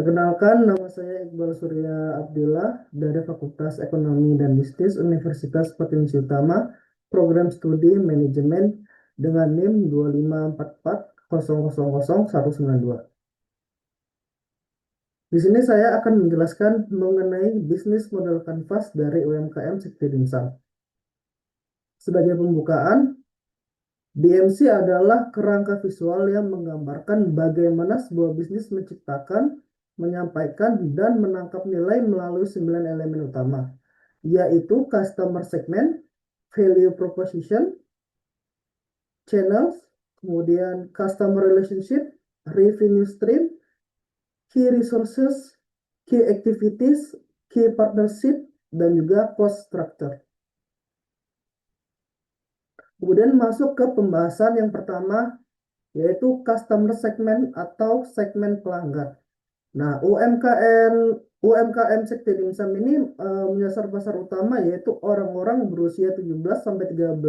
Perkenalkan, nama saya Iqbal Surya Abdillah dari Fakultas Ekonomi dan Bisnis Universitas Potensi Utama, Program Studi Manajemen dengan NIM 25440000192. Di sini saya akan menjelaskan mengenai bisnis model kanvas dari UMKM Sekti Dimsum. Sebagai pembukaan, BMC adalah kerangka visual yang menggambarkan bagaimana sebuah bisnis menciptakan, menyampaikan, dan menangkap nilai melalui 9 elemen utama, yaitu customer segment, value proposition, channels, kemudian customer relationship, revenue stream, key resources, key activities, key partnership, dan juga cost structure. Kemudian masuk ke pembahasan yang pertama, yaitu customer segment atau segmen pelanggan. Nah, UMKM Sekti Dimsum ini menyasar pasar utama yaitu orang-orang berusia 17 sampai 30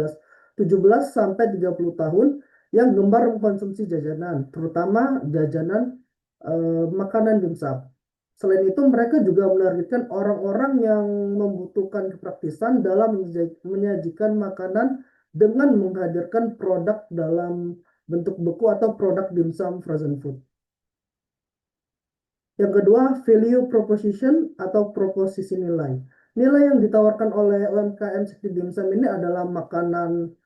tahun yang gemar mengkonsumsi jajanan, terutama jajanan makanan dimsum. Selain itu, mereka juga menargetkan orang-orang yang membutuhkan kepraktisan dalam menyajikan makanan dengan menghadirkan produk dalam bentuk beku atau produk dimsum frozen food. Yang kedua, value proposition atau proposisi nilai. Nilai yang ditawarkan oleh UMKM Sekti Dimsum ini adalah makanan,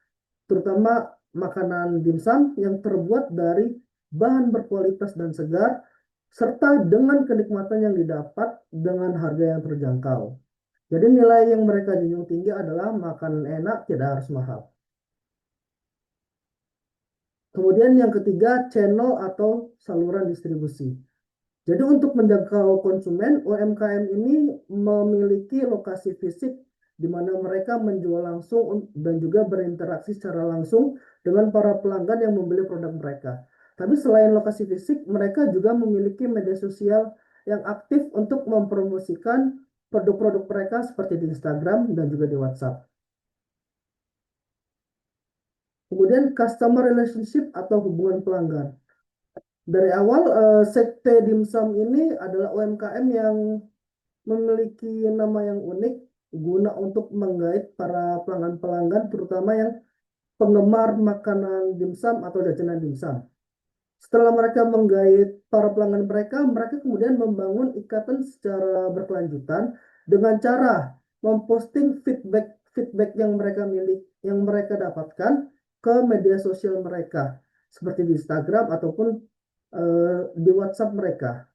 terutama makanan dimsum yang terbuat dari bahan berkualitas dan segar, serta dengan kenikmatan yang didapat dengan harga yang terjangkau. Jadi nilai yang mereka junjung tinggi adalah makanan enak, tidak harus mahal. Kemudian yang ketiga, channel atau saluran distribusi. Jadi untuk menjangkau konsumen, UMKM ini memiliki lokasi fisik di mana mereka menjual langsung dan juga berinteraksi secara langsung dengan para pelanggan yang membeli produk mereka. Tapi selain lokasi fisik, mereka juga memiliki media sosial yang aktif untuk mempromosikan produk-produk mereka seperti di Instagram dan juga di WhatsApp. Kemudian customer relationship atau hubungan pelanggan. Dari awal, Sekte Dimsum ini adalah UMKM yang memiliki nama yang unik guna untuk menggait para pelanggan-pelanggan, terutama yang penggemar makanan dimsum atau jajanan dimsum. Setelah mereka menggait para pelanggan mereka, mereka kemudian membangun ikatan secara berkelanjutan dengan cara memposting feedback yang mereka dapatkan ke media sosial mereka, seperti di Instagram ataupun di WhatsApp mereka.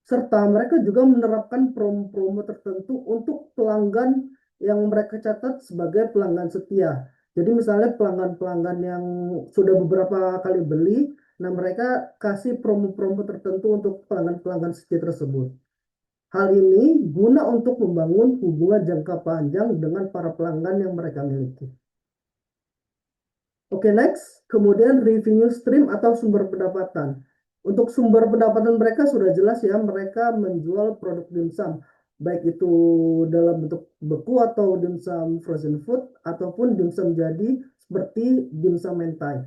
Serta mereka juga menerapkan promo-promo tertentu untuk pelanggan yang mereka catat sebagai pelanggan setia. Jadi misalnya pelanggan-pelanggan yang sudah beberapa kali beli, nah mereka kasih promo-promo tertentu untuk pelanggan-pelanggan setia tersebut. Hal ini guna untuk membangun hubungan jangka panjang dengan para pelanggan yang mereka miliki. Oke, next. Kemudian revenue stream atau sumber pendapatan. Untuk sumber pendapatan mereka sudah jelas ya, mereka menjual produk dimsum, baik itu dalam bentuk beku atau dimsum frozen food, ataupun dimsum jadi seperti dimsum mentai.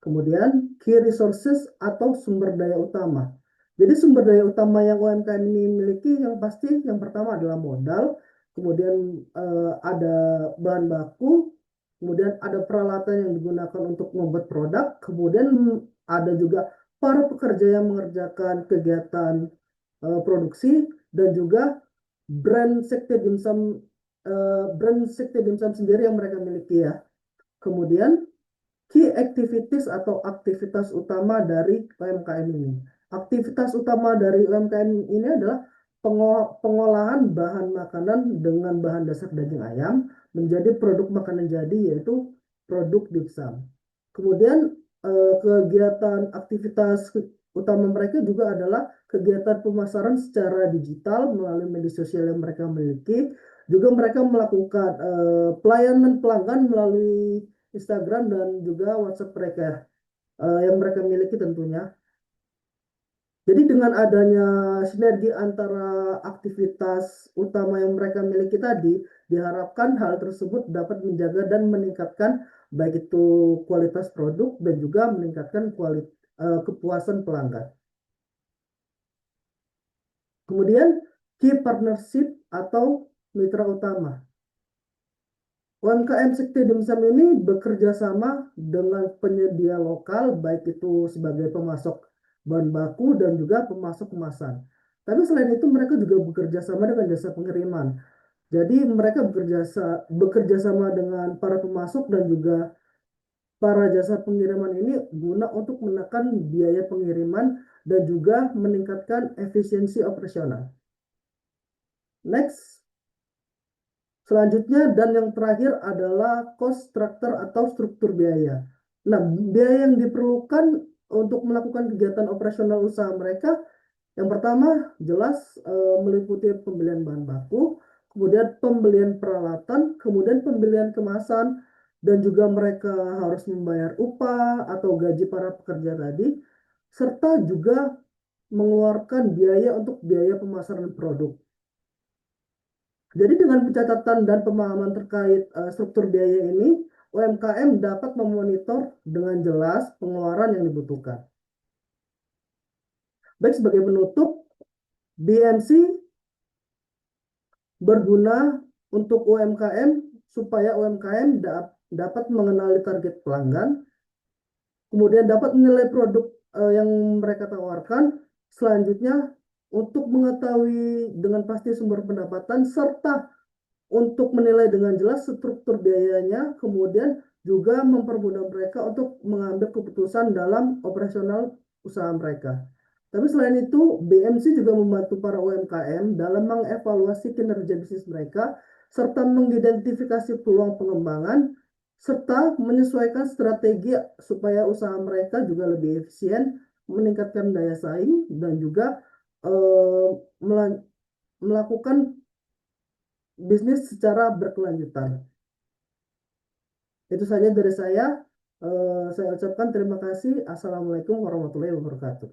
Kemudian key resources atau sumber daya utama. Jadi sumber daya utama yang UMKM ini miliki yang pasti yang pertama adalah modal, kemudian ada bahan baku, kemudian ada peralatan yang digunakan untuk membuat produk, kemudian ada juga para pekerja yang mengerjakan kegiatan produksi, dan juga brand Sekte Dimsum sendiri yang mereka miliki ya. Kemudian key activities atau aktivitas utama dari UMKM ini. Aktivitas utama dari UMKM ini adalah pengolahan bahan makanan dengan bahan dasar daging ayam menjadi produk makanan jadi, yaitu produk dimsum. Kemudian kegiatan aktivitas utama mereka juga adalah kegiatan pemasaran secara digital melalui media sosial yang mereka miliki. Juga mereka melakukan pelayanan pelanggan melalui Instagram dan juga WhatsApp mereka yang mereka miliki tentunya. Jadi dengan adanya sinergi antara aktivitas utama yang mereka miliki tadi, diharapkan hal tersebut dapat menjaga dan meningkatkan baik itu kualitas produk dan juga meningkatkan kepuasan pelanggan. Kemudian key partnership atau mitra utama. UMKM sektor dimsum ini bekerja sama dengan penyedia lokal, baik itu sebagai pemasok bahan baku dan juga pemasok kemasan. Tapi selain itu mereka juga bekerja sama dengan jasa pengiriman. Jadi mereka bekerja sama dengan para pemasok dan juga para jasa pengiriman ini guna untuk menekan biaya pengiriman dan juga meningkatkan efisiensi operasional. Next, selanjutnya dan yang terakhir adalah cost structure atau struktur biaya. Nah, biaya yang diperlukan untuk melakukan kegiatan operasional usaha mereka yang pertama jelas meliputi pembelian bahan baku, kemudian pembelian peralatan, kemudian pembelian kemasan, dan juga mereka harus membayar upah atau gaji para pekerja tadi, serta juga mengeluarkan biaya untuk biaya pemasaran produk. Jadi dengan pencatatan dan pemahaman terkait struktur biaya ini, UMKM dapat memonitor dengan jelas pengeluaran yang dibutuhkan. Baik, sebagai penutup, BMC berguna untuk UMKM supaya UMKM dapat mengenali target pelanggan, kemudian dapat menilai produk yang mereka tawarkan, selanjutnya untuk mengetahui dengan pasti sumber pendapatan, serta untuk menilai dengan jelas struktur biayanya, kemudian juga mempermudah mereka untuk mengambil keputusan dalam operasional usaha mereka. Tapi selain itu, BMC juga membantu para UMKM dalam mengevaluasi kinerja bisnis mereka, serta mengidentifikasi peluang pengembangan, serta menyesuaikan strategi supaya usaha mereka juga lebih efisien, meningkatkan daya saing, dan juga eh, melakukan bisnis secara berkelanjutan. Itu saja dari saya. Saya ucapkan terima kasih. Assalamualaikum warahmatullahi wabarakatuh.